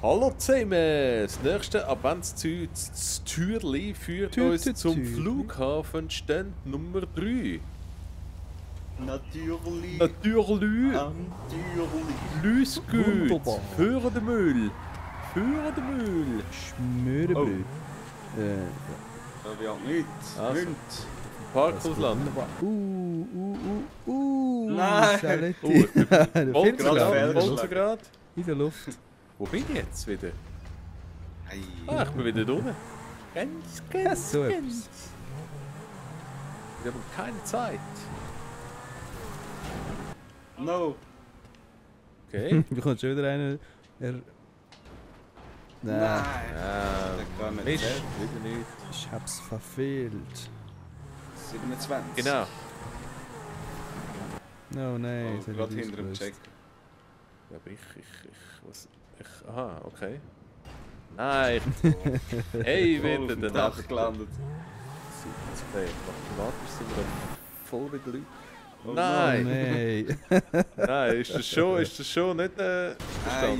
Hallo zusammen! Das nächste Adventstürli führt uns zum Flughafen Stand Nummer 3. Natürlich. Natürlich! Los gut! Wunderbar. Führen den Müll! Führen den Müll! Schmörebrüt. Da wird nichts. Also. Münd. Parkhaus landen. Wunderbar. Nein. Saletti. Wollt gerade ihr Fehlgeschlagen. gerade? In der Luft. Wo bin ich jetzt wieder? Ei. Ah, ich bin wieder da unten. Ganz, ganz, so ganz. Wir haben keine Zeit. No. Okay. Du kommst schon wieder einen. Nein, Nein. Ah, Der kann nicht Mist, zählen. wieder nicht. ich hab's verfehlt. 27. Genau. Oh nein, Oh, jetzt hab gerade ich hinter dem ausgelöst. Check. Ja, aber aha, okay. Nein, hey, Voll auf wieder dem daneben. Dach gelandet. Okay, automatisch sind wir dann voll wieder Leute. Oh Nein! Nein. Nein, ist das schon nicht verstanden? Ei.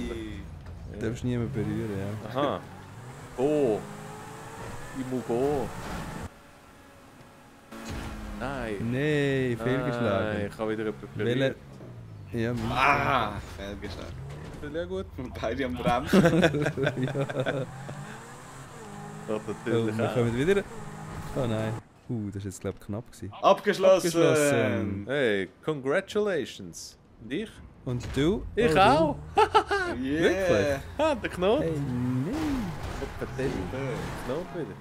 Du darfst niemanden berühren, ja. Aha. Oh. Ich muss gehen. Nein. Nein, Nein, fehlgeschlagen. ich habe wieder jemanden Welche? berührt. Ja, Ah, fehlgeschlagen. Ja gut. Und beide am Bremsen. Das Oh, natürlich wir auch. kommen wieder. Oh nein. Das ist jetzt glaube ich knapp gewesen. Abgeschlossen. Abgeschlossen. Hey, congratulations. Und ich? Und du? Ich Oh, auch. Yeah. Wirklich? Ah, der Knopf. Hey, nein. Knopf wieder.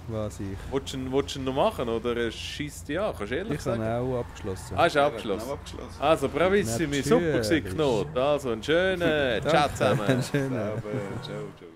Was ich? Willst du ihn noch machen oder schießt dich an? Kannst du ehrlich Ich habe sagen? auch abgeschlossen. Ah, ist Ja, abgeschlossen. abgeschlossen. Also, bravissimi, super gewesen, Natürlich. Knot. Also, einen schönen Ciao zusammen. Schön. Aber, ciao, ciao.